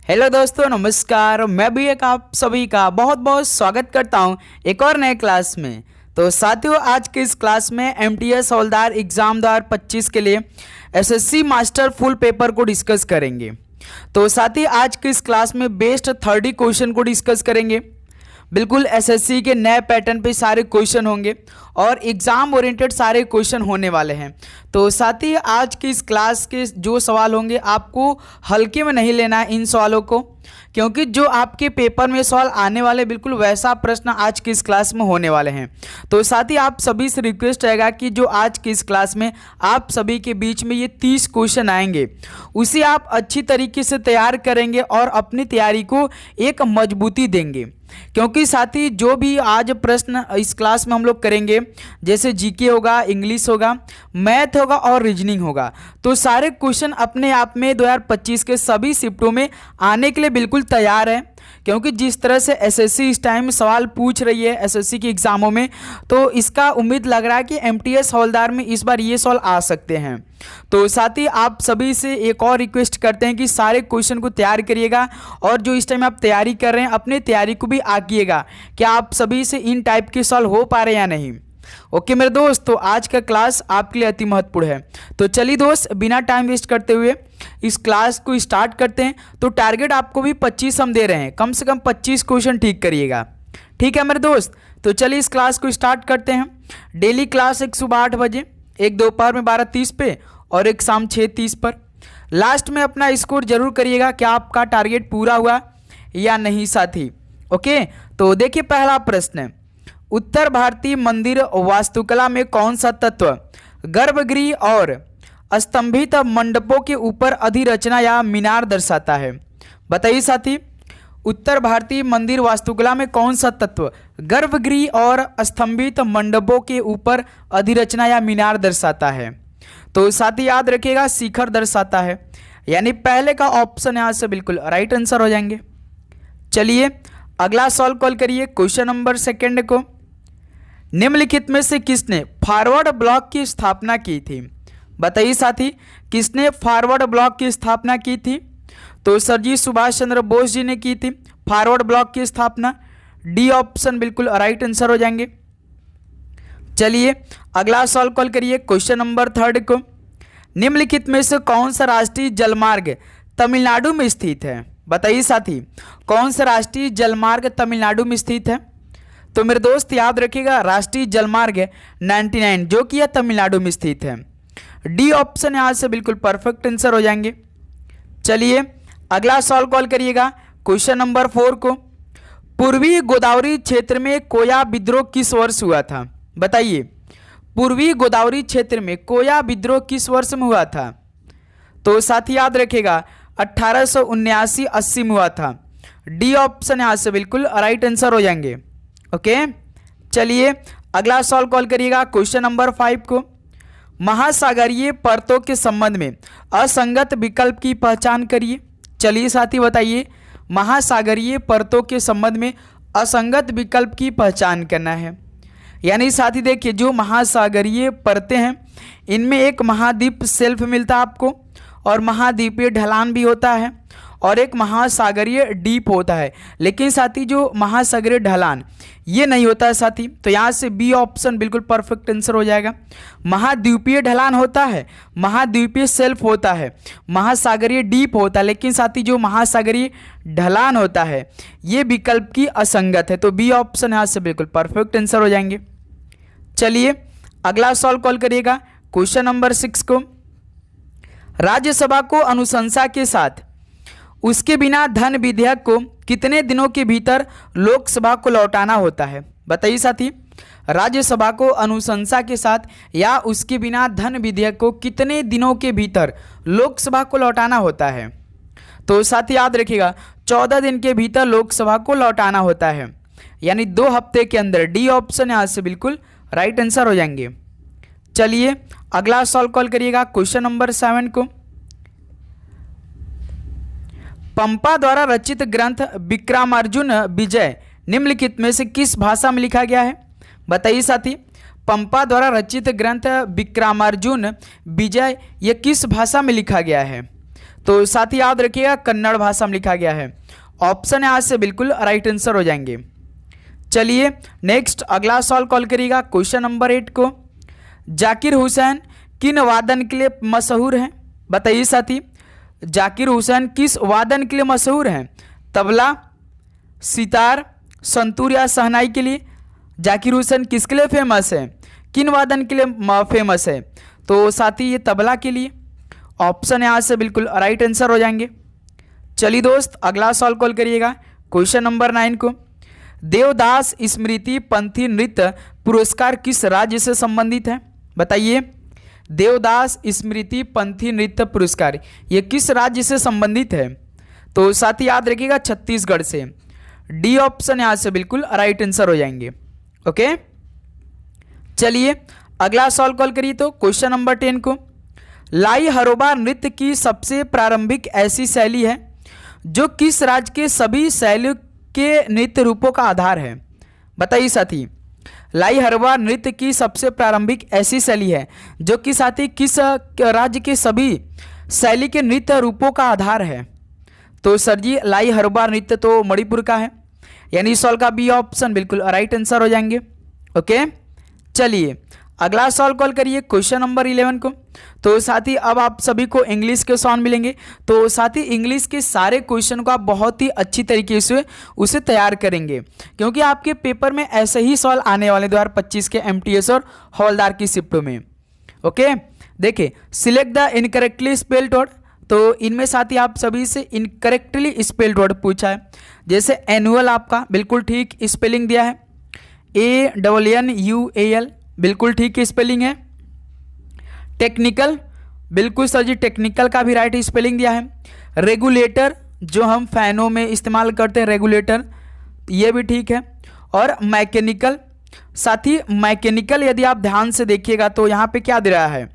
Hello दोस्तों, नमस्कार। मैं भी एक आप सभी का बहुत बहुत स्वागत करता हूं एक और नए क्लास में। तो साथियों, आज के इस क्लास में एमटीएस हवलदार एग्जाम 2025 के लिए एसएससी मास्टर फुल पेपर को डिस्कस करेंगे। तो साथ ही आज के इस क्लास में बेस्ट 30 क्वेश्चन को डिस्कस करेंगे। बिल्कुल एसएससी के नए पैटर्न पे सारे क्वेश्चन होंगे और एग्ज़ाम ओरिएंटेड सारे क्वेश्चन होने वाले हैं। तो साथ ही आज की इस क्लास के जो सवाल होंगे आपको हल्के में नहीं लेना है इन सवालों को, क्योंकि जो आपके पेपर में सवाल आने वाले बिल्कुल वैसा प्रश्न आज की इस क्लास में होने वाले हैं। तो साथ ही आप सभी से रिक्वेस्ट रहेगा कि जो आज की इस क्लास में आप सभी के बीच में ये 30 क्वेश्चन आएंगे, उसे आप अच्छी तरीके से तैयार करेंगे और अपनी तैयारी को एक मजबूती देंगे। क्योंकि साथ ही जो भी आज प्रश्न इस क्लास में हम लोग करेंगे, जैसे जीके होगा, इंग्लिश होगा, मैथ होगा और रीजनिंग होगा, तो सारे क्वेश्चन अपने आप में 2025 के सभी शिफ्टों में आने के लिए बिल्कुल तैयार है। क्योंकि जिस तरह से एसएससी इस टाइम सवाल पूछ रही है एसएससी के एग्जामों में, तो इसका उम्मीद लग रहा है कि एमटीएस हवलदार में इस बार ये सवाल आ सकते हैं। तो साथ ही आप सभी से एक और रिक्वेस्ट करते हैं कि सारे क्वेश्चन को तैयार करिएगा और जो इस टाइम आप तैयारी कर रहे हैं अपनी तैयारी को भी आकिएगा कि आप सभी से इन टाइप के सवाल हो पा रहे हैं या नहीं। ओके मेरे दोस्त, तो आज का क्लास आपके लिए अति महत्वपूर्ण है। तो चलिए दोस्त, बिना टाइम वेस्ट करते हुए इस क्लास को स्टार्ट करते हैं। तो टारगेट आपको भी 25 हम दे रहे हैं, कम से कम 25 क्वेश्चन ठीक करिएगा। ठीक है मेरे दोस्त, तो चलिए इस क्लास को स्टार्ट करते हैं। डेली क्लास एक सुबह 8 बजे, एक दोपहर में 12:30 पे और एक शाम 6:30 पर। लास्ट में अपना स्कोर जरूर करिएगा कि आपका टारगेट पूरा हुआ या नहीं साथी। ओके, तो देखिए पहला प्रश्न, उत्तर भारतीय मंदिर वास्तुकला में कौन सा तत्व गर्भगृह और स्तंभित मंडपों के ऊपर अधिरचना या मीनार दर्शाता है? बताइए साथी, उत्तर भारतीय मंदिर वास्तुकला में कौन सा तत्व गर्भगृह और स्तंभित मंडपों के ऊपर अधिरचना या मीनार दर्शाता है? तो साथी याद रखिएगा, शिखर दर्शाता है। यानी पहले का ऑप्शन यहाँ से बिल्कुल राइट आंसर हो जाएंगे। चलिए अगला सवाल कॉल करिए, क्वेश्चन नंबर 2 को। निम्नलिखित में से किसने फॉरवर्ड ब्लॉक की स्थापना की थी? बताइए साथी, किसने फॉरवर्ड ब्लॉक की स्थापना की थी? तो सर जी सुभाष चंद्र बोस जी ने की थी फॉरवर्ड ब्लॉक की स्थापना। डी ऑप्शन बिल्कुल राइट आंसर हो जाएंगे। चलिए अगला सवाल कॉल करिए, क्वेश्चन नंबर 3 को। निम्नलिखित में से कौन सा राष्ट्रीय जलमार्ग तमिलनाडु में स्थित है? बताइए साथी, कौन सा राष्ट्रीय जलमार्ग तमिलनाडु में स्थित है? तो मेरे दोस्त याद रखिएगा, राष्ट्रीय जलमार्ग 99 जो कि यह तमिलनाडु में स्थित है। डी ऑप्शन यहाँ से बिल्कुल परफेक्ट आंसर हो जाएंगे। चलिए अगला सवाल कॉल करिएगा, क्वेश्चन नंबर 4 को। पूर्वी गोदावरी क्षेत्र में कोया विद्रोह किस वर्ष हुआ था? बताइए, पूर्वी गोदावरी क्षेत्र में कोया विद्रोह किस वर्ष में हुआ था? तो साथी याद रखिएगा 1879-80 में हुआ था। डी ऑप्शन यहाँ से बिल्कुल राइट आंसर हो जाएंगे। ओके, चलिए अगला सवाल कॉल करिएगा, क्वेश्चन नंबर 5 को। महासागरीय परतों के संबंध में असंगत विकल्प की पहचान करिए। चलिए साथी बताइए, महासागरीय परतों के संबंध में असंगत विकल्प की पहचान करना है। यानी साथी देखिए, जो महासागरीय परतें हैं इनमें एक महाद्वीप शेल्फ मिलता है आपको, और महाद्वीपीय ढलान भी होता है, और एक महासागरीय डीप होता है। लेकिन साथी जो महासागरीय ढलान ये नहीं होता है साथी, तो यहाँ से बी ऑप्शन बिल्कुल परफेक्ट आंसर हो जाएगा। महाद्वीपीय ढलान होता है, महाद्वीपीय शेल्फ होता है, महासागरीय डीप होता है, लेकिन साथी जो महासागरीय ढलान होता है ये विकल्प की असंगत है। तो बी ऑप्शन यहाँ से बिल्कुल परफेक्ट आंसर हो जाएंगे। चलिए अगला सवाल कॉल करिएगा, क्वेश्चन नंबर 6 को। राज्यसभा को अनुशंसा के साथ उसके बिना धन विधेयक को कितने दिनों के भीतर लोकसभा को लौटाना होता है? बताइए साथी, राज्यसभा को अनुशंसा के साथ या उसके बिना धन विधेयक को कितने दिनों के भीतर लोकसभा को लौटाना होता है? तो साथी याद रखिएगा 14 दिन के भीतर लोकसभा को लौटाना होता है, यानी 2 हफ्ते के अंदर। डी ऑप्शन यहाँ से बिल्कुल राइट आंसर हो जाएंगे। चलिए अगला सवाल कॉल करिएगा, क्वेश्चन नंबर 7 को। पंपा द्वारा रचित ग्रंथ विक्रमार्जुन विजय निम्नलिखित में से किस भाषा में लिखा गया है? बताइए साथी, पंपा द्वारा रचित ग्रंथ विक्रमार्जुन विजय ये किस भाषा में लिखा गया है? तो साथ ही याद रखिएगा कन्नड़ भाषा में लिखा गया है। ऑप्शन यहाँ से बिल्कुल राइट आंसर हो जाएंगे। चलिए नेक्स्ट अगला सवाल कॉल करिएगा क्वेश्चन नंबर 8 को। जाकिर हुसैन किन वादन के लिए मशहूर हैं? बताइए साथी, जाकिर हुसैन किस वादन के लिए मशहूर हैं? तबला, सितार, संतूर या शहनाई के लिए जाकिर हुसैन किसके लिए फेमस है? किन वादन के लिए फेमस है? तो साथी ये तबला के लिए। ऑप्शन यहाँ से बिल्कुल राइट आंसर हो जाएंगे। चलिए दोस्त अगला सवाल कॉल करिएगा क्वेश्चन नंबर 9 को। देवदास स्मृति पंथी नृत्य पुरस्कार किस राज्य से संबंधित है? बताइए, देवदास स्मृति पंथी नृत्य पुरस्कार ये किस राज्य से संबंधित है? तो साथ ही याद रखिएगा छत्तीसगढ़ से। डी ऑप्शन यहाँ से बिल्कुल राइट आंसर हो जाएंगे। ओके, चलिए अगला सवाल कॉल करिए तो क्वेश्चन नंबर 10 को। लाई हरोबा नृत्य की सबसे प्रारंभिक ऐसी शैली है जो किस राज्य के सभी शैलियों के नृत्य रूपों का आधार है? बताइए साथी, लाई हरोबा नृत्य की सबसे प्रारंभिक ऐसी शैली है जो कि साथी किस राज्य के सभी शैली के नृत्य रूपों का आधार है? तो सर जी लाई हरोबा नृत्य तो मणिपुर का है, यानी इस सवाल का बी ऑप्शन बिल्कुल राइट आंसर हो जाएंगे। ओके, चलिए अगला सवाल कॉल करिए क्वेश्चन नंबर 11 को। तो साथ ही अब आप सभी को इंग्लिश के सवाल मिलेंगे, तो साथ ही इंग्लिश के सारे क्वेश्चन को आप बहुत ही अच्छी तरीके से उसे तैयार करेंगे, क्योंकि आपके पेपर में ऐसे ही सवाल आने वाले 2025 के एमटीएस और हवलदार की शिफ्टों में। ओके, देखिए select the incorrectly spelled word, तो इनमें साथ ही आप सभी से इनकरेक्टली स्पेल्ड वर्ड पूछा है। जैसे एनुअल आपका बिल्कुल ठीक स्पेलिंग दिया है, ANNUAL बिल्कुल ठीक स्पेलिंग है। टेक्निकल बिल्कुल सर जी टेक्निकल का भी राइट स्पेलिंग दिया है। रेगुलेटर जो हम फैनों में इस्तेमाल करते हैं रेगुलेटर, ये भी ठीक है। और मैकेनिकल, साथ ही मैकेनिकल यदि आप ध्यान से देखिएगा तो यहाँ पे क्या दे रहा है,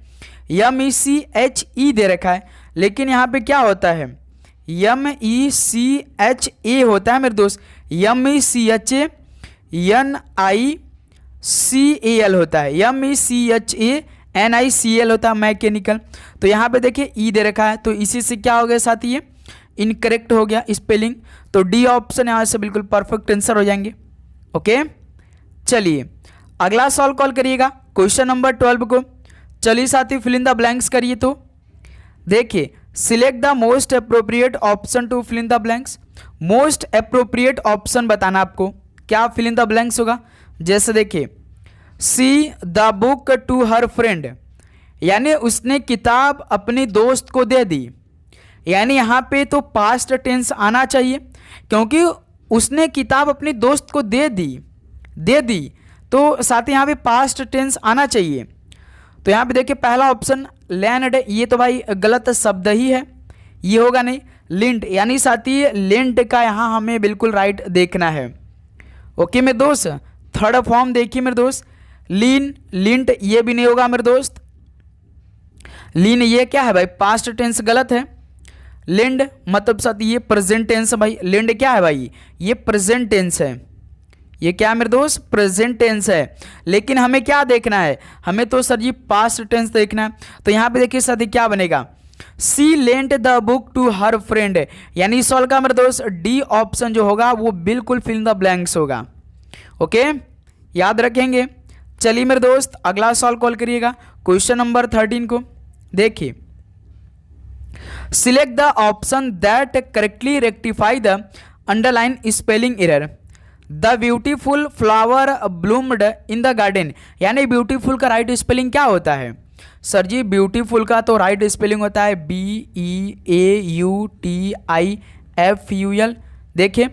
MECHE दे रखा है, लेकिन यहाँ पे क्या होता है MECHA होता है मेरे दोस्त, MECHANICAL होता है, MECHANICAL होता है मैकेनिकल। तो यहाँ पे देखिए ई दे रखा है, तो इसी से क्या हो गया साथी ये इनकरेक्ट हो गया स्पेलिंग। तो डी ऑप्शन यहाँ से बिल्कुल परफेक्ट आंसर हो जाएंगे। ओके, चलिए अगला सवाल कॉल करिएगा क्वेश्चन नंबर 12 को। चलिए साथी फिल इन द ब्लैंक्स करिए। तो देखिए select the most appropriate option to fill in the blanks. Most appropriate option बताना आपको, क्या फिल इन द ब्लैंक्स होगा। जैसे देखिए see the book to her friend, यानी उसने किताब अपनी दोस्त को दे दी, यानी यहाँ पे तो पास्ट टेंस आना चाहिए, क्योंकि उसने किताब अपनी दोस्त को दे दी तो साथ ही यहाँ पे पास्ट टेंस आना चाहिए। तो यहाँ पे देखिए पहला ऑप्शन लैंड, ये तो भाई गलत शब्द ही है, ये होगा नहीं। लिंट, यानी साथी लिंट का यहाँ हमें बिल्कुल राइट देखना है। ओके मेरे दोस्त, थर्ड फॉर्म देखिए मेरे दोस्त, लीन, लिंट, ये भी नहीं होगा मेरे दोस्त। लीन ये क्या है भाई, पास्ट टेंस गलत है। लिंड मतलब साथ ये प्रेजेंट टेंस है भाई। लिंड क्या है भाई, ये प्रेजेंट टेंस है। ये क्या है मेरे दोस्त, प्रेजेंट टेंस है। लेकिन हमें क्या देखना है, हमें तो सर जी पास्ट टेंस देखना है। तो यहाँ पे देखिए साथी क्या बनेगा, she lent the book to her friend, यानी सॉल्व का मेरे दोस्त डी ऑप्शन जो होगा वो बिल्कुल फिल इन द ब्लैंक्स होगा। ओके, याद रखेंगे। चलिए मेरे दोस्त अगला सॉल्व कॉल करिएगा क्वेश्चन नंबर 13 को। देखिए select the option that correctly rectify the underline spelling error. The beautiful flower bloomed in the garden, यानी ब्यूटीफुल का राइट स्पेलिंग क्या होता है सर जी। ब्यूटीफुल का तो राइट स्पेलिंग होता है BEAUTIFUL। देखिए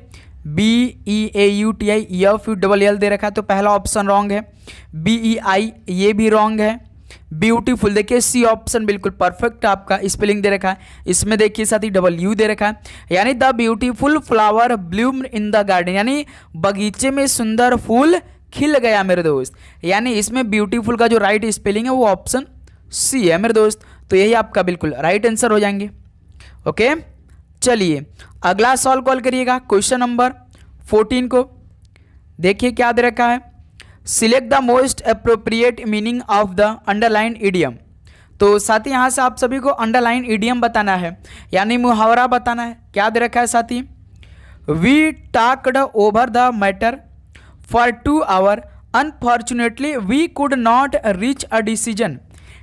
BEAUTIFUL दे रखा है, तो पहला ऑप्शन रॉन्ग है। BEI ये भी रॉन्ग है। ब्यूटीफुल देखिए सी ऑप्शन बिल्कुल परफेक्ट आपका स्पेलिंग दे रखा है। इसमें देखिए साथ ही W दे रखा है, यानी the beautiful flower bloomed in the garden, यानी बगीचे में सुंदर फूल खिल गया मेरे दोस्त। यानी इसमें ब्यूटीफुल का जो राइट स्पेलिंग है वो ऑप्शन सी है मेरे दोस्त। तो यही आपका बिल्कुल राइट आंसर हो जाएंगे। ओके, चलिए अगला सॉल्व कॉल करिएगा क्वेश्चन नंबर 14 को। देखिए क्या दे रखा है, select the most appropriate meaning of the underline idiom. तो साथी यहाँ से आप सभी को अंडरलाइन इडियम बताना है, यानी मुहावरा बताना है। क्या दे रखा है साथी? We talked over the matter for 2 hour, unfortunately we could not reach a decision.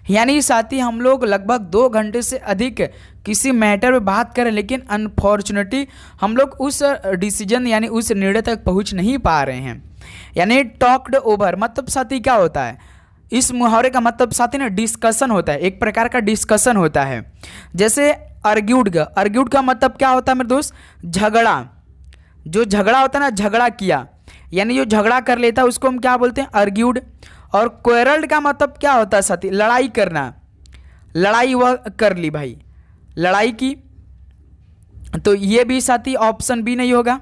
यानी साथी हम लोग लगभग 2 घंटे से अधिक किसी मैटर में बात करें, लेकिन अनफॉर्चुनेटली हम लोग उस डिसीजन यानी उस निर्णय तक पहुंच नहीं पा रहे हैं। यानी टॉक्ड ओवर मतलब साथी क्या होता है? इस मुहावरे का मतलब साथी ना डिस्कशन होता है, एक प्रकार का डिस्कशन होता है। जैसे अर्ग्यूड का मतलब क्या होता है मेरे दोस्त? झगड़ा। जो झगड़ा होता है ना, झगड़ा किया, यानी जो झगड़ा कर लेता है उसको हम क्या बोलते हैं? अर्ग्यूड। और क्वेरल्ड का मतलब क्या होता है साथी? लड़ाई करना। लड़ाई वह कर ली भाई, लड़ाई की। तो ये भी साथी ऑप्शन बी नहीं होगा।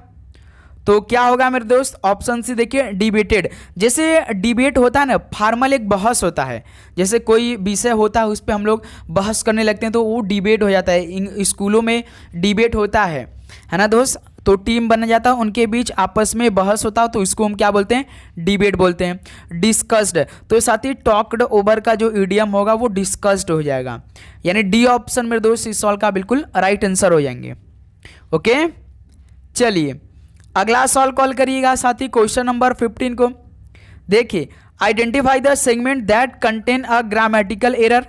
तो क्या होगा मेरे दोस्त? ऑप्शन सी देखिए, डिबेटेड। जैसे डिबेट होता है ना, फॉर्मल एक बहस होता है। जैसे कोई विषय होता है उस पर हम लोग बहस करने लगते हैं तो वो डिबेट हो जाता है। स्कूलों में डिबेट होता है ना दोस्त? तो टीम बन जाता है, उनके बीच आपस में बहस होता है, तो इसको हम क्या बोलते हैं? डिबेट बोलते हैं। डिस्कस्ड, तो साथ ही टॉक्ड ओवर का जो इडियम होगा वो डिस्कस्ड हो जाएगा। यानी डी ऑप्शन मेरे दोस्त इस सवाल का बिल्कुल राइट आंसर हो जाएंगे। ओके, चलिए अगला सवाल कॉल करिएगा साथी, क्वेश्चन नंबर 15 को। देखिए, identify the segment that contain a grammatical error.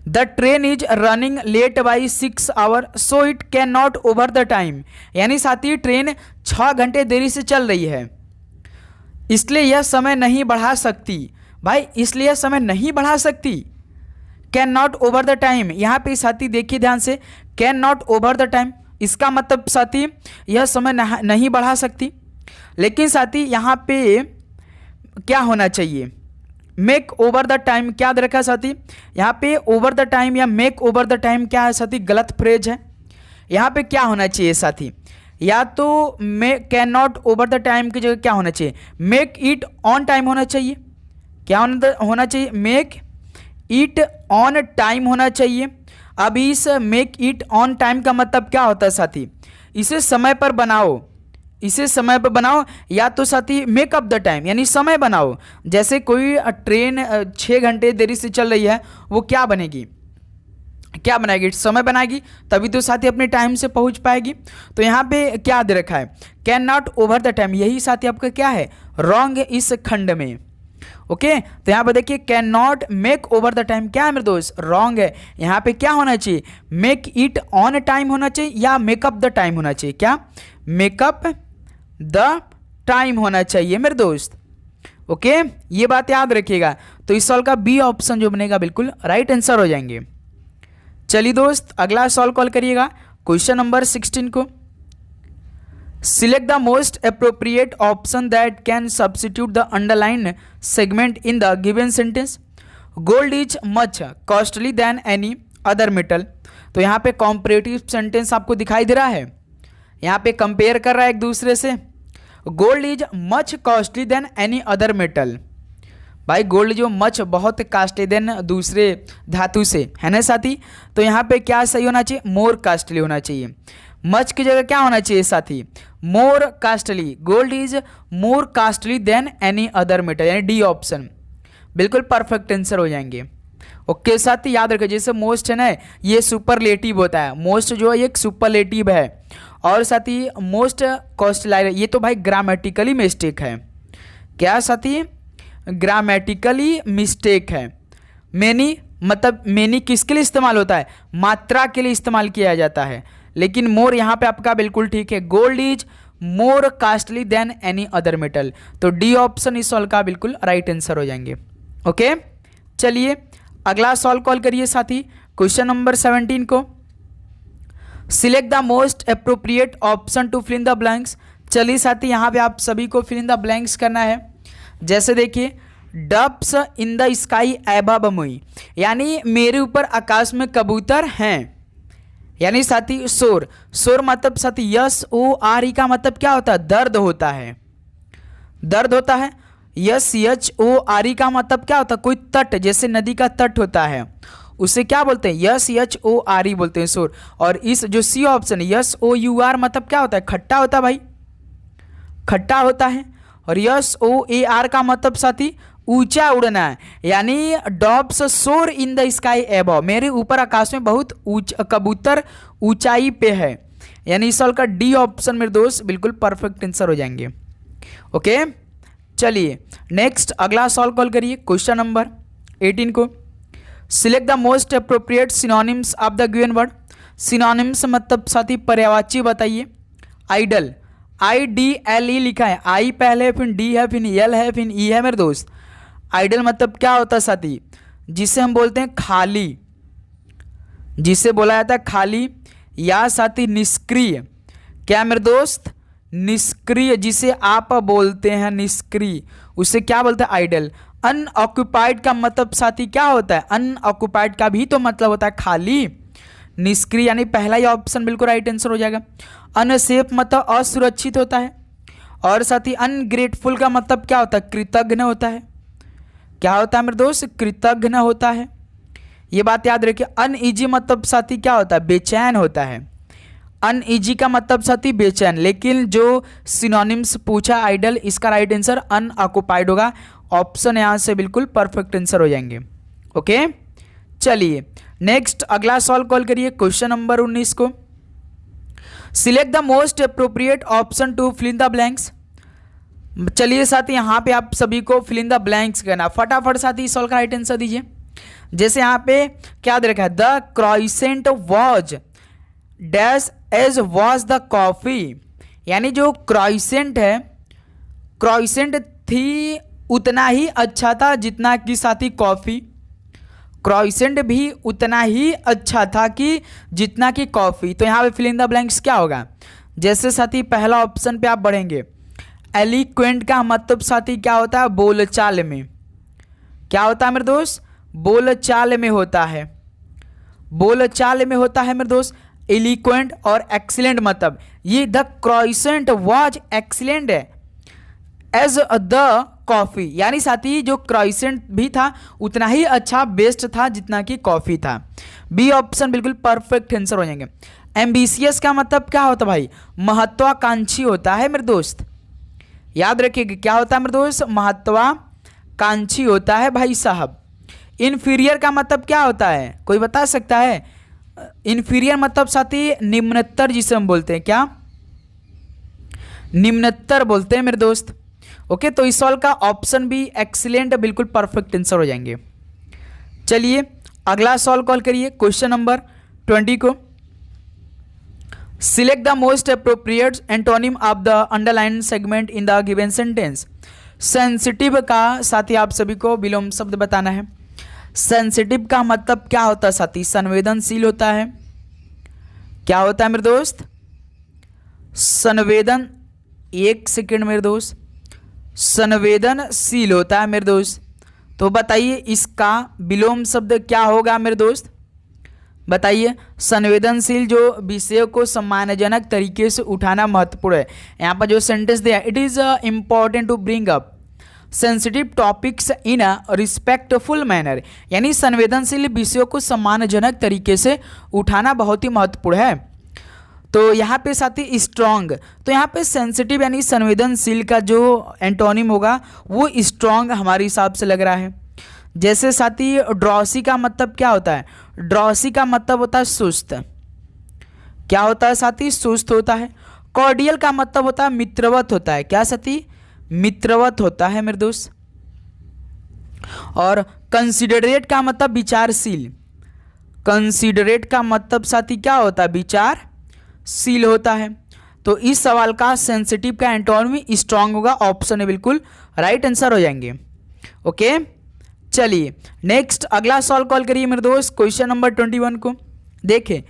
The train is running late by 6 hour so it can not over the time. यानी साथी ट्रेन 6 घंटे देरी से चल रही है, इसलिए यह समय नहीं बढ़ा सकती। भाई इसलिए यह समय नहीं बढ़ा सकती, can not over the time. यहाँ पे साथी देखिए ध्यान से, can not over the time, इसका मतलब साथी यह समय नहीं बढ़ा सकती। लेकिन साथी यहाँ पे क्या होना चाहिए? Make over the time. क्या दे रखा है साथी? यहाँ पे ओवर द टाइम या मेक ओवर द टाइम क्या है साथी? गलत फ्रेज है। यहाँ पे क्या होना चाहिए साथी? या तो मे can not over the time की जगह क्या होना चाहिए? मेक इट ऑन टाइम होना चाहिए। क्या होना चाहिए? मेक इट ऑन टाइम होना चाहिए। अब इस मेक इट ऑन टाइम का मतलब क्या होता है साथी? इसे समय पर बनाओ, इसे समय पर बनाओ, या तो साथी मेक अप द टाइम यानी समय बनाओ। जैसे कोई ट्रेन 6 घंटे देरी से चल रही है, वो क्या बनेगी? क्या बनाएगी? समय बनाएगी, तभी तो साथी अपने टाइम से पहुंच पाएगी। तो यहाँ पे क्या दे रखा है? Can not over the time. यही साथी आपका क्या है? रॉन्ग है इस खंड में। ओके, तो यहाँ पर देखिए can not make over the time क्या है मेरे दोस्त? रॉन्ग है। यहाँ पे क्या होना चाहिए? मेक इट ऑन टाइम होना चाहिए या मेकअप द टाइम होना चाहिए? क्या? मेकअप द टाइम होना चाहिए मेरे दोस्त। ओके, ये बात याद रखिएगा। तो इस सवाल का बी ऑप्शन जो बनेगा बिल्कुल राइट आंसर हो जाएंगे। चलिए दोस्त अगला सवाल कॉल करिएगा, क्वेश्चन नंबर 16 को। Select the most appropriate option that can substitute the underline segment in the given sentence. Gold is much costly than any other metal. तो यहाँ पे कॉम्परेटिव सेंटेंस आपको दिखाई दे रहा है, यहाँ पे कंपेयर कर रहा है एक दूसरे से। Gold is much costly than any other metal. भाई गोल्ड जो मच बहुत कॉस्टली देन दूसरे धातु से, है ना साथी? तो यहाँ पे क्या सही होना चाहिए? मोर कॉस्टली होना चाहिए। मच की जगह क्या होना चाहिए साथी? More costly. Gold is more costly than any other metal, यानी डी ऑप्शन बिल्कुल परफेक्ट आंसर हो जाएंगे। ओके साथी याद रखिए, जैसे मोस्ट है ना, ये सुपरलेटिव होता है। मोस्ट जो है एक सुपरलेटिव है, और साथी मोस्ट कॉस्टली ये तो भाई ग्रामेटिकली मिस्टेक है। क्या साथी? ग्रामेटिकली मिस्टेक है। मैनी मतलब मैनी किसके लिए इस्तेमाल होता है? मात्रा के लिए इस्तेमाल किया जाता है। लेकिन मोर यहाँ पे आपका बिल्कुल ठीक है। Gold is more costly than any other metal. तो डी ऑप्शन इस सवाल का बिल्कुल राइट आंसर हो जाएंगे। ओके, चलिए अगला सवाल कॉल करिए साथी, क्वेश्चन नंबर 17 को। Select the most appropriate option to fill in the blanks. चलिए साथी यहाँ पे आप सभी को फिल इन द ब्लैंक्स करना है। जैसे देखिए, doves in the sky above me, यानी मेरे ऊपर आकाश में कबूतर हैं। यानी साथी शोर, शोर मतलब साथी यस ओ आर ई का मतलब क्या होता है? दर्द होता है, दर्द होता है। S H O R E का मतलब क्या होता है? कोई तट, जैसे नदी का तट होता है उसे क्या बोलते हैं? S H O R E बोलते हैं शोर। और इस जो C option S O U R मतलब क्या होता है? खट्टा होता है भाई, खट्टा होता है। और यस ओ ए आर का मतलब साथी ऊंचा उड़ना है, यानी डॉब्स सोर इन द स्काई एबव, मेरे ऊपर आकाश में बहुत कबूतर ऊंचाई पे है, यानी इस सवाल का डी ऑप्शन मेरे दोस्त बिल्कुल परफेक्ट आंसर हो जाएंगे। ओके, चलिए नेक्स्ट अगला सवाल कॉल करिए क्वेश्चन नंबर 18 को। Select the most appropriate synonyms of the given word. Synonyms मतलब साथी पर्यायवाची बताइए। आइडल, IDLE लिखा है, आई पहले फिर डी है फिर एल है फिर ई है मेरे दोस्त। आइडल मतलब क्या होता है साथी, जिसे हम बोलते हैं खाली, जिसे बोला जाता है खाली, या साथी निष्क्रिय। क्या मेरे दोस्त, निष्क्रिय, जिसे आप बोलते हैं निष्क्रिय, उसे क्या बोलते हैं आइडल। अनऑक्युपाइड का मतलब साथी क्या होता है, अनऑक्युपाइड का भी तो मतलब होता है खाली। निष्क्रिय यानी पहला ही ऑप्शन बिल्कुल राइट आंसर हो जाएगा। अनसेफ मतलब असुरक्षित होता है, और साथ ही अनग्रेटफुल का मतलब क्या होता है, कृतज्ञ होता है। क्या होता है मेरे दोस्त, कृतज्ञ होता है, ये बात याद रखिए। अनईजी मतलब साथी क्या होता है, बेचैन होता है। अनईजी का मतलब साथी बेचैन, लेकिन जो सिनोनिम्स पूछा आइडल, इसका राइट आंसर अनऑक्युपाइड होगा। ऑप्शन यहाँ से बिल्कुल परफेक्ट आंसर हो जाएंगे। ओके, चलिए नेक्स्ट अगला सवाल कॉल करिए क्वेश्चन नंबर 19 को। Select the most appropriate option to fill in the blanks. चलिए साथी यहाँ पे आप सभी को फिल इन द ब्लैंक्स करना, फटाफट साथी इस सवाल का राइट आंसर दीजिए। जैसे यहाँ पे क्या दे रखा है, the croissant was dash as was the coffee, यानी जो क्रॉइसेंट है, क्रॉइसेंट थी उतना ही अच्छा था जितना कि साथी कॉफ़ी। क्रॉइसेंट भी उतना ही अच्छा था कि जितना कि कॉफ़ी। तो यहाँ पे फिल इन द ब्लैंक्स क्या होगा, जैसे साथी पहला ऑप्शन पे आप बढ़ेंगे। एलिक्वेंट का मतलब साथी क्या होता है, बोलचाल में। क्या होता है मेरे दोस्त, बोलचाल में होता है, बोलचाल में होता है मेरे दोस्त एलिक्वेंट। और एक्सीलेंट मतलब ये the croissant was excellent as the coffee, यानी साथी जो क्रॉइसेंट भी था उतना ही अच्छा बेस्ट था जितना कि कॉफ़ी था। बी ऑप्शन बिल्कुल परफेक्ट आंसर हो जाएंगे। एम्बिशियस का मतलब क्या होता है भाई, महत्वाकांक्षी होता है मेरे दोस्त, याद रखिएगा क्या होता है मेरे दोस्त, महत्वाकांक्षी होता है भाई साहब। इन्फीरियर का मतलब क्या होता है, कोई बता सकता है। इन्फीरियर मतलब साथी निम्नतर, जिसे हम बोलते हैं क्या, निम्नतर बोलते हैं मेरे दोस्त। ओके, तो इस सवाल का ऑप्शन भी एक्सीलेंट बिल्कुल परफेक्ट आंसर हो जाएंगे। चलिए अगला सवाल कॉल करिए क्वेश्चन नंबर 20 को। Select the most appropriate antonym of the underline segment in the given sentence. Sensitive का साथी आप सभी को विलोम शब्द बताना है। सेंसिटिव का मतलब क्या होता है साथी, संवेदनशील होता है। क्या होता है मेरे दोस्त, संवेदन, एक सेकेंड मेरे दोस्त, संवेदनशील होता है मेरे दोस्त। तो बताइए इसका विलोम शब्द क्या होगा मेरे दोस्त, बताइए। संवेदनशील जो विषय को सम्मानजनक तरीके से उठाना महत्वपूर्ण है। यहाँ पर जो सेंटेंस दिया, it is important to bring up sensitive topics in a respectful manner, यानी संवेदनशील विषयों को सम्मानजनक तरीके से उठाना बहुत ही महत्वपूर्ण है। तो यहाँ पे साथी स्ट्रॉन्ग, तो यहाँ पे सेंसिटिव यानी संवेदनशील का जो एंटोनिम होगा वो स्ट्रॉन्ग हमारे हिसाब से लग रहा है। जैसे साथी ड्रॉसी का मतलब क्या होता है, ड्रॉसी का मतलब होता है सुस्त। क्या होता है साथी, सुस्त होता है। कॉर्डियल का मतलब होता है मित्रवत होता है। क्या साथी, मित्रवत होता है मेरे दोस्त। और कंसिडरेट का मतलब विचारशील। कंसिडरेट का मतलब साथी क्या होता है, विचारशील होता है। तो इस सवाल का सेंसिटिव का एंटोनिम स्ट्रांग होगा, ऑप्शन है बिल्कुल राइट आंसर हो जाएंगे। ओके, चलिए नेक्स्ट अगला सवाल कॉल करिए मेरे दोस्त क्वेश्चन नंबर 21 को। देखें,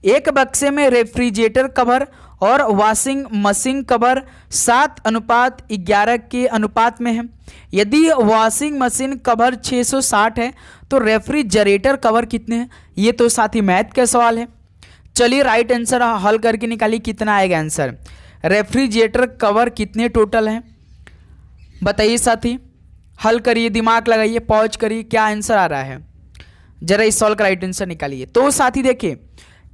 एक बक्से में रेफ्रिजरेटर कवर और वॉशिंग मशीन कवर 7:11 के अनुपात में है। यदि वॉशिंग मशीन कवर 660 है तो रेफ्रिजरेटर कवर कितने हैं, ये तो साथी मैथ का सवाल है। चलिए राइट आंसर हल करके निकालिए, कितना आएगा आंसर। रेफ्रिजरेटर कवर कितने टोटल हैं बताइए साथी, हल करिए, दिमाग लगाइए, पॉज करिए, क्या आंसर आ रहा है, जरा इस सवाल का राइट आंसर निकालिए। तो साथी देखिए,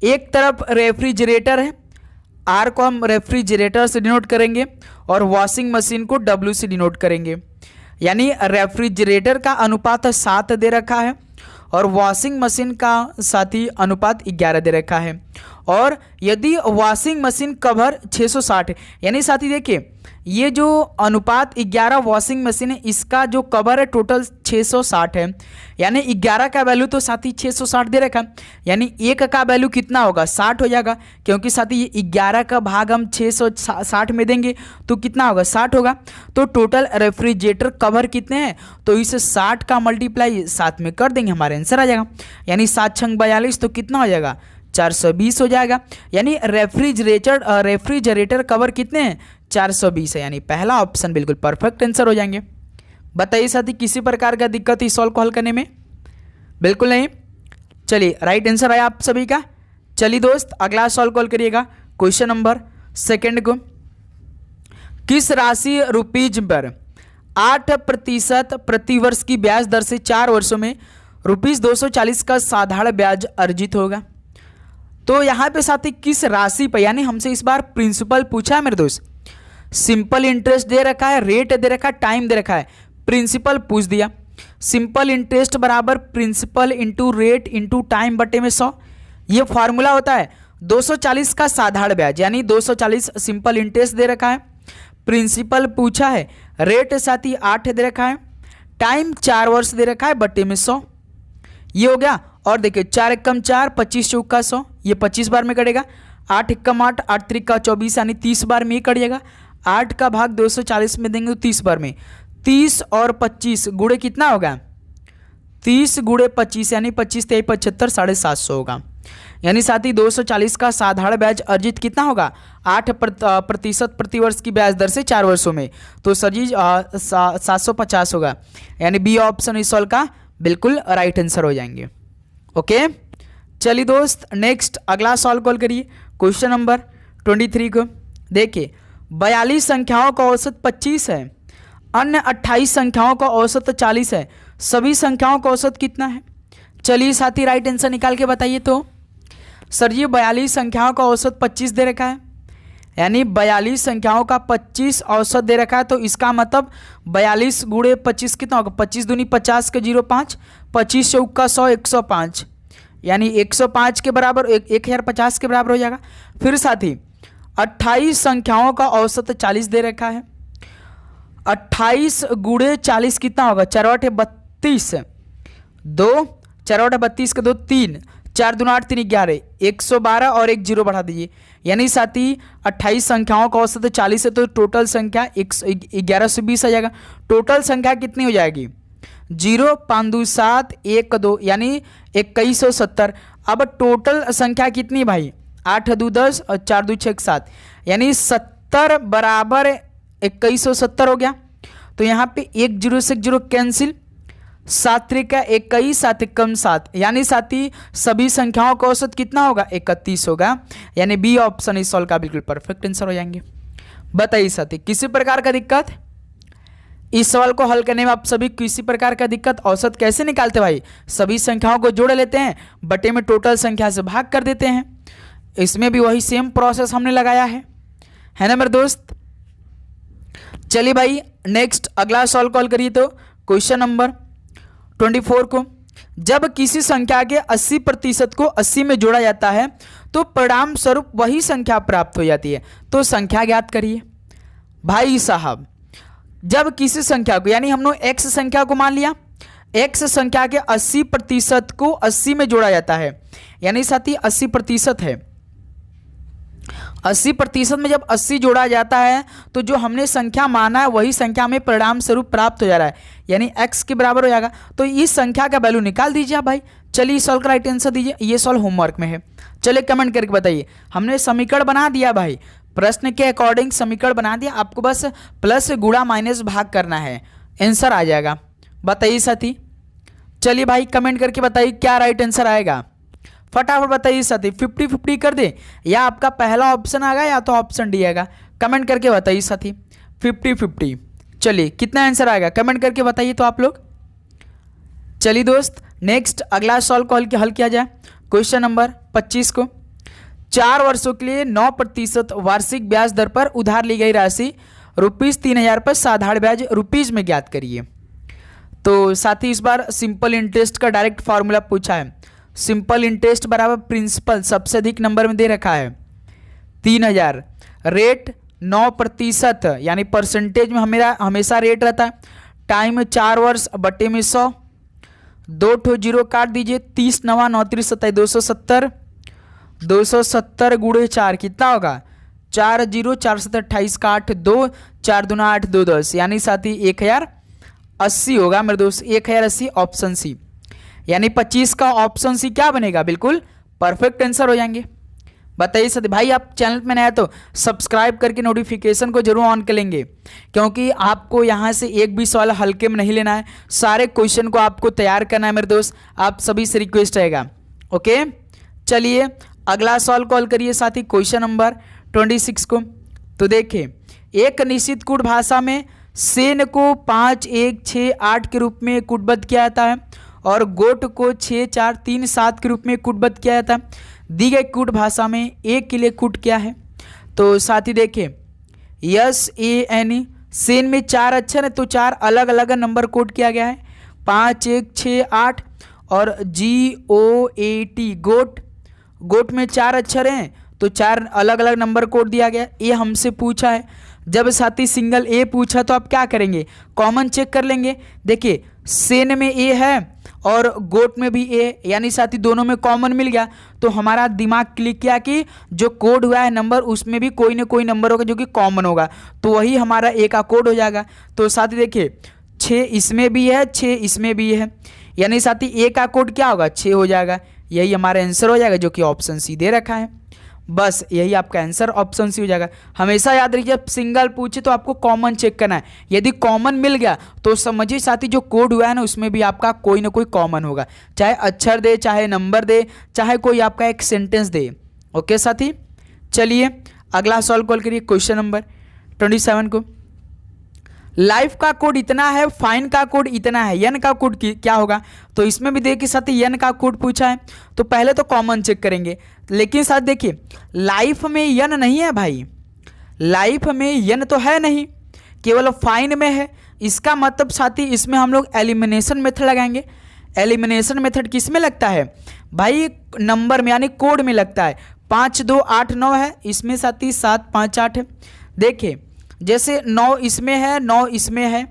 एक तरफ रेफ्रिजरेटर है, आर को हम रेफ्रिजरेटर से डिनोट करेंगे और वॉशिंग मशीन को डब्ल्यू से डिनोट करेंगे। यानी रेफ्रिजरेटर का अनुपात 7 दे रखा है और वॉशिंग मशीन का साथी अनुपात 11 दे रखा है। और यदि वॉशिंग मशीन कवर 660, यानी साथी देखिए ये जो अनुपात 11 वॉशिंग मशीन है, इसका जो कवर है टोटल 660 है, यानी 11 का वैल्यू तो साथी 660 दे रखा है, यानी एक का वैल्यू कितना होगा 60 हो जाएगा, क्योंकि साथी ये 11 का भाग हम 660 में देंगे तो कितना होगा 60 होगा। तो टोटल रेफ्रिजरेटर कवर कितने हैं, तो इसे 60 का मल्टीप्लाई 7 में कर देंगे, हमारा आंसर आ जाएगा, यानी 7 छंग 42 तो कितना हो जाएगा 420 हो जाएगा। यानी रेफ्रिजरेटर कवर कितने हैं 420 है, यानी पहला ऑप्शन बिल्कुल परफेक्ट आंसर हो जाएंगे। बताइए साथी किसी प्रकार का दिक्कत इस सॉल्व को हल करने में? बिल्कुल नहीं। चलिए राइट आंसर आया आप सभी का। चलिए दोस्त अगला सॉल्व कॉल करिएगा। क्वेश्चन नंबर 2 को, किस राशि रुपीज पर 8% प्रतिवर्ष की ब्याज दर से 4 वर्षों में रुपीज 240 का साधारण ब्याज अर्जित होगा? तो यहाँ पे साथी किस राशि पर, यानी हमसे इस बार प्रिंसिपल पूछा है मेरे दोस्त। सिंपल इंटरेस्ट दे रखा है, रेट दे रखा है, टाइम दे रखा है, प्रिंसिपल पूछ दिया। सिंपल इंटरेस्ट बराबर principal into rate into time बटे में 100, ये फॉर्मूला होता है। 240 का साधारण ब्याज यानी 240 सिंपल इंटरेस्ट दे रखा है, प्रिंसिपल पूछा है, रेट साथी 8 दे रखा है, टाइम 4 वर्ष दे रखा है बटे में 100, ये हो गया। और देखिए 4 एकम 4, 25 चौका 100, ये 25 बार में कटेगा। 8 एकम 8, 8 त्रिका 24 यानी 30 बार में ये कट जाएगा। 8 का भाग 240 में देंगे तो 30 बार में, 30 और 25 गुणे कितना होगा 30 गुणे 25 यानी 25 3 75 750 होगा। यानी साथ ही 240 का साधारण ब्याज अर्जित कितना होगा 8% प्रतिवर्ष की ब्याज दर से 4 वर्षों में, तो सर जी 750 होगा, यानी बी ऑप्शन इस सॉल्व का बिल्कुल राइट आंसर हो जाएंगे। ओके चलिए दोस्त नेक्स्ट अगला सॉल्व कॉल करिए। क्वेश्चन नंबर 23 को देखिए, 42 संख्याओं का औसत 25 है, अन्य 28 संख्याओं का औसत 40 है, सभी संख्याओं का औसत कितना है? चलिए साथी राइट आंसर निकाल के बताइए। तो सर जी 42 संख्याओं का औसत 25 दे रखा है, यानी 42 संख्याओं का 25 औसत दे रखा है, तो इसका मतलब 42 गुणे 25 कितना होगा 25 दूनी 50 के 0.5, 25 चौका 100 105, यानी 105 के बराबर 1050 के बराबर हो जाएगा। फिर साथी 28 संख्याओं का औसत 40 दे रखा है, 28 गुणे 40 कितना होगा 4 8 32, 2 4 8 32 के 2 3, 4 दूना 8 3 11, 112 और 1 0 बढ़ा दीजिए, यानी साथी 28 संख्याओं का औसत 40 है, तो टोटल संख्या 1120 आ जाएगा। टोटल संख्या कितनी हो जाएगी 0 5 2 7 1 2 यानी 2170। अब टोटल संख्या कितनी भाई 8 2 10 और 4 2 6 7, यानी 70 बराबर 2170 हो गया। तो यहाँ पे 1 0 से 0 कैंसिल, 7 त्रिका 21 7 एकम 7, यानी साथी सभी संख्याओं का औसत कितना होगा 31 होगा, यानी बी ऑप्शन इस सॉल्व का बिल्कुल परफेक्ट आंसर हो जाएंगे। बताइए साथी किसी प्रकार का दिक्कत इस सवाल को हल करने में? आप सभी किसी प्रकार का दिक्कत? औसत कैसे निकालते भाई, सभी संख्याओं को जोड़ लेते हैं, बटे में टोटल संख्या से भाग कर देते हैं। इसमें भी वही सेम प्रोसेस हमने लगाया है ना मेरे दोस्त। चलिए भाई नेक्स्ट अगला सॉल्व कॉल करिए। तो क्वेश्चन नंबर 24 को, जब किसी संख्या के 80% को 80 में जोड़ा जाता है तो परिणाम स्वरूप वही संख्या प्राप्त हो जाती है, तो संख्या ज्ञात करिए। भाई साहब जब किसी संख्या को, यानी हमने x संख्या को मान लिया, x संख्या के 80% को 80 में जोड़ा जाता है, यानी साथी 80% है, 80% में जब 80 जोड़ा जाता है तो जो हमने संख्या माना है वही संख्या में परिणाम स्वरूप प्राप्त हो जा रहा है, यानी x के बराबर हो जाएगा। तो इस संख्या का वैल्यू निकाल दीजिए आप भाई। चलिए सॉल्व का राइट आंसर दीजिए, ये सॉल्व होमवर्क में है। चलिए कमेंट करके बताइए। हमने समीकरण बना दिया भाई, प्रश्न के अकॉर्डिंग समीकरण बना दिया, आपको बस प्लस गुणा माइनस भाग करना है, आंसर आ जाएगा। बताइए साथी। चलिए भाई कमेंट करके बताइए क्या राइट आंसर आएगा, फटाफट बताइए साथी। 50-50 कर दे, या आपका पहला ऑप्शन आएगा या तो ऑप्शन डी आएगा, कमेंट करके बताइए साथी। 50-50 चलिए कितना आंसर आएगा कमेंट करके बताइए तो आप लोग। चलिए दोस्त नेक्स्ट अगला सॉल्व को हल किया जाए। क्वेश्चन नंबर 25 को, 4 वर्षों के लिए 9% वार्षिक ब्याज दर पर उधार ली गई राशि ₹3000 पर साधारण ब्याज रुपीज में ज्ञात करिए। तो साथ ही इस बार सिंपल इंटरेस्ट का डायरेक्ट फार्मूला पूछा है। सिंपल इंटरेस्ट बराबर प्रिंसिपल, सबसे अधिक नंबर में दे रखा है 3000, रेट 9% यानी परसेंटेज में मेरा हमेशा रेट रहता है, टाइम 4 वर्ष बटे में 100, 2 ठो जीरो काट दीजिए, 30 9 9 30 27 270 गुणे 4 कितना होगा, 4 जीरो 4 7 28 का 8 2 4 दूना 8 2 10 यानी साथ ही 1080 होगा मेरे दोस्त, 1080 ऑप्शन सी। यानी 25 का ऑप्शन सी क्या बनेगा, बिल्कुल परफेक्ट आंसर हो जाएंगे। बताइए सर भाई, आप चैनल में नया तो सब्सक्राइब करके नोटिफिकेशन को जरूर ऑन कर लेंगे, क्योंकि आपको यहाँ से एक भी सवाल हल्के में नहीं लेना है, सारे क्वेश्चन को आपको तैयार करना है मेरे दोस्त, आप सभी से रिक्वेस्ट रहेगा। ओके चलिए अगला सवाल कॉल करिए साथी, क्वेश्चन नंबर 26 को। तो देखिए, एक निश्चित कूट भाषा में सेन को 5 1 6 8 के रूप में कूटबद्ध किया जाता है और गोट को 6 4 3 7 के रूप में कूटबद्ध किया जाता है। दी गई कूट भाषा में एक के लिए कूट क्या है। तो साथी देखिए, SAN सेन में 4 अक्षर है, तो 4 अलग अलग नंबर कोड किया गया है, 5 1 6 8 और GOAT गोट में 4 अक्षर हैं, तो 4 अलग अलग नंबर कोड दिया गया। ये हमसे पूछा है, जब साथी सिंगल ए पूछा तो आप क्या करेंगे, कॉमन चेक कर लेंगे। देखिए सेन में ए है और गोट में भी ए, यानी साथी दोनों में कॉमन मिल गया, तो हमारा दिमाग क्लिक किया कि जो कोड हुआ है नंबर उसमें भी कोई ना कोई नंबर होगा जो कि कॉमन होगा, तो वही हमारा ए का कोड हो जाएगा। तो साथी देखिए 6 इसमें भी है 6 इसमें भी है, यानी साथी ए का कोड क्या होगा 6 हो जाएगा, यही हमारा आंसर हो जाएगा जो कि ऑप्शन सी दे रखा है। बस यही आपका आंसर ऑप्शन सी हो जाएगा। हमेशा याद रखिए जब सिंगल पूछे तो आपको कॉमन चेक करना है, यदि कॉमन मिल गया तो समझिए साथी जो कोड हुआ है ना उसमें भी आपका कोई ना कोई कॉमन होगा, चाहे अक्षर दे, चाहे नंबर दे, चाहे कोई आपका एक सेंटेंस दे। ओके साथी चलिए अगला सॉल्व कॉल करिए, क्वेश्चन नंबर 27 को। लाइफ का कोड इतना है, फाइन का कोड इतना है, यन का कोड क्या होगा। तो इसमें भी देखिए साथ यन का कोड पूछा है, तो पहले तो कॉमन चेक करेंगे, लेकिन साथ देखिए लाइफ में यन नहीं है भाई, लाइफ में यन तो है नहीं, केवल फाइन में है। इसका मतलब साथी इसमें हम लोग एलिमिनेशन मेथड लगाएंगे। एलिमिनेशन मेथड किस में लगता है भाई, नंबर में यानी कोड में लगता है। 5 2 8 9 है, इसमें साथी 7 5 8 है। देखिए जैसे 9 इसमें है 9 इसमें है,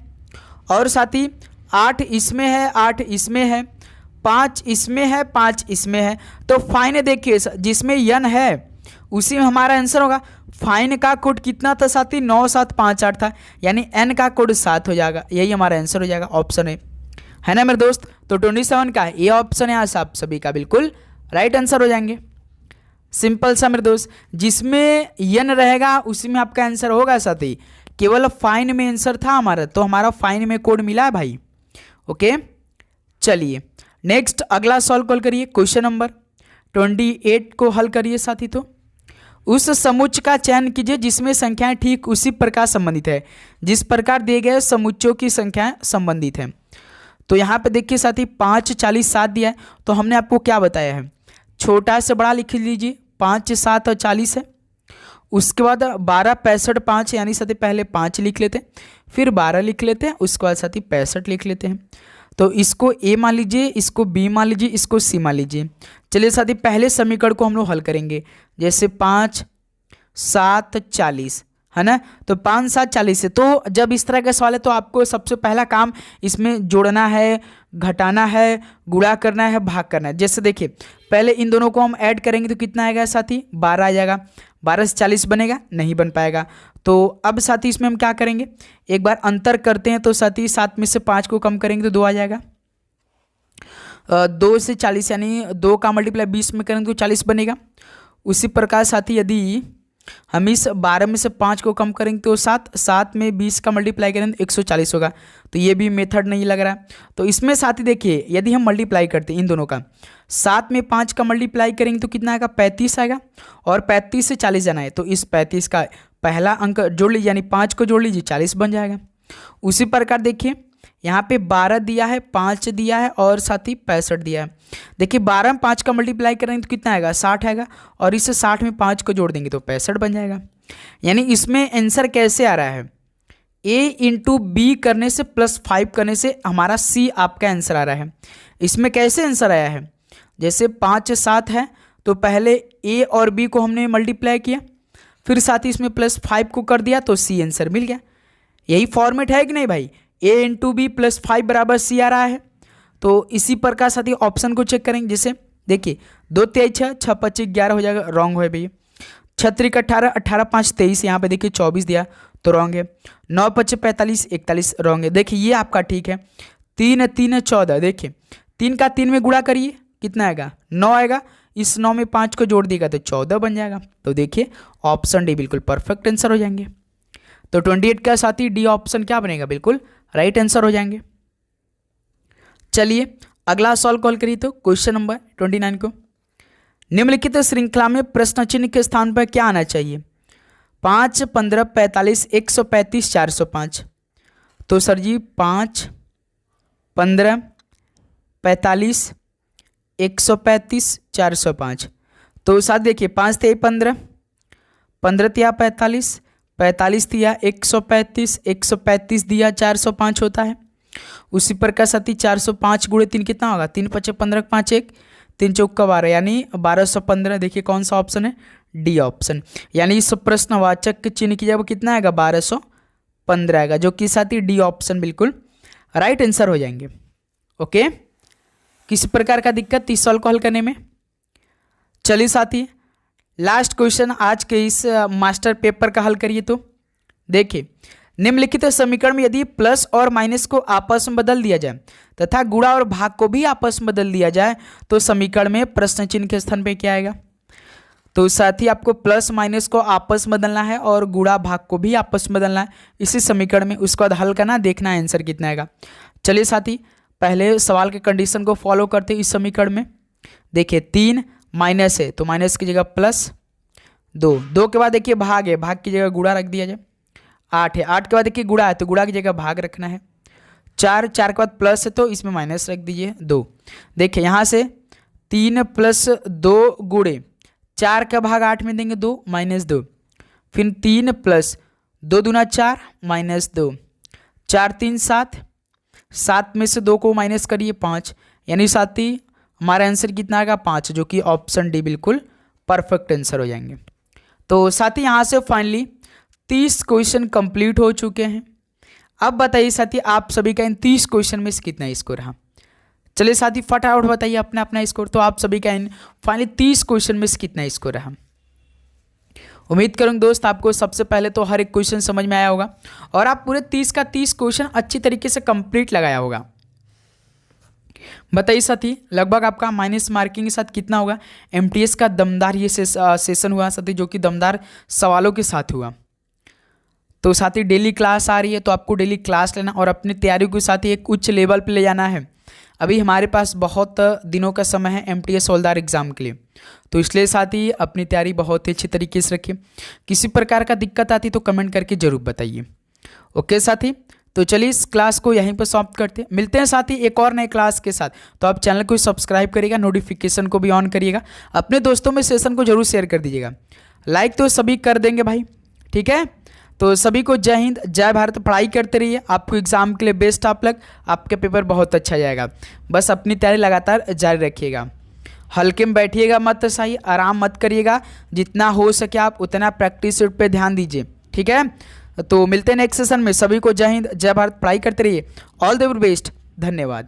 और साथी 8 इसमें है 8 इसमें है, 5 इसमें है 5 इसमें है। तो फाइन देखिए जिसमें यन है उसी में हमारा आंसर होगा। फाइन का कोड कितना था साथी 9 7 5 8 था, यानी एन का कोड 7 हो जाएगा, यही हमारा आंसर हो जाएगा ऑप्शन है ना मेरे दोस्त। तो 27 का ये ऑप्शन है, आप सभी का बिल्कुल राइट आंसर हो जाएंगे। सिंपल सा मेरे दोस्त, जिसमें यन रहेगा उसी में आपका आंसर होगा साथी। केवल फाइन में आंसर था हमारा, तो हमारा फाइन में कोड मिला है भाई। ओके चलिए नेक्स्ट अगला सॉल्व कॉल करिए, क्वेश्चन नंबर 28 को हल करिए साथी। तो उस समुच्चय का चयन कीजिए जिसमें संख्याएं ठीक उसी प्रकार संबंधित है जिस प्रकार दिए गए समुच्चयों की संख्याएं संबंधित है। तो यहाँ पे देखिए साथी 5 40 7 दिया है, तो हमने आपको क्या बताया है, छोटा से बड़ा लिख लीजिए, 5 7 और 40 है। उसके बाद 12 65 5, यानी साथी पहले 5 लिख लेते हैं, फिर 12 लिख लेते हैं, उसके बाद साथी 65 लिख लेते हैं। तो इसको ए मान लीजिए, इसको बी मान लीजिए, इसको सी मान लीजिए। चलिए साथी पहले समीकरण को हम लोग हल करेंगे, जैसे 5 7 40 है ना, तो 5 7 40 है। तो जब इस तरह का सवाल है तो आपको सबसे पहला काम इसमें जोड़ना है, घटाना है, गुणा करना है, भाग करना है। जैसे देखिए पहले इन दोनों को हम ऐड करेंगे तो कितना आएगा साथी 12 आ जाएगा, 12 से 40 बनेगा, नहीं बन पाएगा। तो अब साथी इसमें हम क्या करेंगे, एक बार अंतर करते हैं, तो साथी 7 में से 5 को कम करेंगे तो 2 आ जाएगा। 2 से 40 यानी 2 का मल्टीप्लाई 20 में करेंगे तो 40 बनेगा। उसी प्रकार साथी यदि हम इस 12 में से 5 को कम करेंगे तो 7 में 20 का मल्टीप्लाई करेंगे तो 140 होगा। तो ये भी मेथड नहीं लग रहा। तो इसमें साथी देखिए यदि हम मल्टीप्लाई करते हैं इन दोनों का, 7 में 5 का मल्टीप्लाई करेंगे तो कितना आएगा 35 आएगा, और 35 से 40 जाना है तो इस 35 का पहला अंक जोड़ लीजिए, यानी 5 को जोड़ लीजिए, 40 बन जाएगा। उसी प्रकार देखिए यहाँ पे 12 दिया है, 5 दिया है और साथ ही 65 दिया है। देखिए 12 में 5 का मल्टीप्लाई करेंगे तो कितना आएगा 60 आएगा, और इससे 60 में 5 को जोड़ देंगे तो 65 बन जाएगा। यानी इसमें आंसर कैसे आ रहा है, A इंटू बी करने से +5 करने से हमारा C आपका आंसर आ रहा है। इसमें कैसे आंसर आया है, जैसे 5 7 है तो पहले A और B को हमने मल्टीप्लाई किया, फिर साथ ही इसमें +5 को कर दिया तो C आंसर मिल गया। यही फॉर्मेट है कि नहीं भाई, A इंटू बी +5 बराबर C आ रहा है। तो इसी प्रकार साथ ही ऑप्शन को चेक करेंगे, जैसे देखिए 2 3 6 6 5 11 हो जाएगा, रॉन्ग है भैया। 6 3 18 18 5 23, यहाँ पे देखिए 24 दिया तो रॉन्ग है। 9 5 45 41 रॉन्ग है। देखिए ये आपका ठीक है। 3 3 14, देखिए 3 का 3 में गुणा करिए कितना आएगा, 9 आएगा। इस 9 में 5 को जोड़ देगा तो 14 बन जाएगा। तो देखिए ऑप्शन डी बिल्कुल परफेक्ट आंसर हो जाएंगे। तो 28 का साथ ही डी ऑप्शन क्या बनेगा, बिल्कुल राइट आंसर हो जाएंगे। चलिए अगला सॉल्व कॉल करिए। तो क्वेश्चन नंबर 29 को, निम्नलिखित श्रृंखला में प्रश्न चिन्ह के स्थान पर क्या आना चाहिए, 5 15 45 135 405। तो सर जी 5 15 45 135 405। तो साथ देखिए 5 थे 15, 15 दिया 45, 45 दिया 135, 135 दिया 405 होता है। उसी प्रकार साथ ही 405 गुणे 3 कितना होगा, 3 5 15 5 1 3 चौका 12, यानी 1215। देखिए कौन सा ऑप्शन है, डी ऑप्शन। यानी इस प्रश्नवाचक चिन्ह की जब कितना आएगा 1215 आएगा, जो कि साथ ही डी ऑप्शन बिल्कुल राइट आंसर हो जाएंगे। ओके, किसी प्रकार का दिक्कत इस सॉल्व को हल करने में। चलिए साथी लास्ट क्वेश्चन आज के इस मास्टर पेपर का हल करिए। तो देखिए निम्नलिखित समीकरण में यदि प्लस और माइनस को आपस में बदल दिया जाए तथा गुणा और भाग को भी आपस में बदल दिया जाए तो समीकरण में प्रश्न चिन्ह के स्थान पे क्या आएगा। तो साथ ही आपको प्लस माइनस को आपस में बदलना है और गुणा भाग को भी आपस में बदलना है इसी समीकरण में। उसके बाद हल करना, देखना है आंसर कितना आएगा। चलिए साथी पहले सवाल के कंडीशन को फॉलो करते इस समीकरण में। देखिए 3 माइनस है तो माइनस की जगह +2, 2 के बाद देखिए भाग है, भाग की जगह गुणा रख दिया जाए। 8 है, 8 के बाद देखिए गुणा है तो गुणा की जगह भाग रखना है। 4 के बाद प्लस है तो इसमें माइनस रख दीजिए 2। देखिए यहाँ से 3 + 2 गुणे 4 का भाग 8 में देंगे 2 -2, फिर 3 + 2 दूना 4 -2, 4 3 7, 7 में से 2 को माइनस करिए 5, यानी साथ ही हमारा आंसर कितना आएगा 5, जो कि ऑप्शन डी बिल्कुल परफेक्ट आंसर हो जाएंगे। तो साथ ही यहाँ से फाइनली 30 क्वेश्चन कंप्लीट हो चुके हैं। अब बताइए साथी आप सभी का इन 30 क्वेश्चन में से कितना स्कोर रहा। चलिए साथी फटाफट बताइए अपना अपना स्कोर। तो आप सभी का इन फाइनली 30 क्वेश्चन में से कितना स्कोर रहा। उम्मीद करूँगा दोस्त आपको सबसे पहले तो हर एक क्वेश्चन समझ में आया होगा और आप पूरे 30 का 30 क्वेश्चन अच्छी तरीके से कंप्लीट लगाया होगा। बताइए साथी लगभग आपका माइनस मार्किंग के साथ कितना होगा। एमटीएस का दमदार ये सेशन हुआ साथी, जो कि दमदार सवालों के साथ हुआ। तो साथी डेली क्लास आ रही है तो आपको डेली क्लास लेना और अपनी तैयारी को साथ ही एक उच्च लेवल पे ले जाना है। अभी हमारे पास बहुत दिनों का समय है एमटीएस हवलदार एग्जाम के लिए, तो इसलिए साथ ही अपनी तैयारी बहुत ही अच्छी तरीके से रखिए। किसी प्रकार का दिक्कत आती तो कमेंट करके जरूर बताइए। ओके साथी, तो चलिए इस क्लास को यहीं पर समाप्त करते हैं। मिलते हैं साथी एक और नए क्लास के साथ। तो आप चैनल को सब्सक्राइब करिएगा, नोटिफिकेशन को भी ऑन करिएगा, अपने दोस्तों में सेशन को जरूर शेयर कर दीजिएगा। लाइक तो सभी कर देंगे भाई, ठीक है। तो सभी को जय हिंद जय भारत। पढ़ाई करते रहिए, आपको एग्जाम के लिए बेस्ट ऑफ लक। आपके पेपर बहुत अच्छा जाएगा, बस अपनी तैयारी लगातार जारी रखिएगा। हल्के में बैठिएगा मत, सही आराम मत करिएगा, जितना हो सके आप उतना प्रैक्टिस पे ध्यान दीजिए, ठीक है। तो मिलते हैं नेक्स्ट सेशन में। सभी को जय हिंद जय भारत। पढ़ाई करते रहिए, ऑल द बेस्ट, धन्यवाद।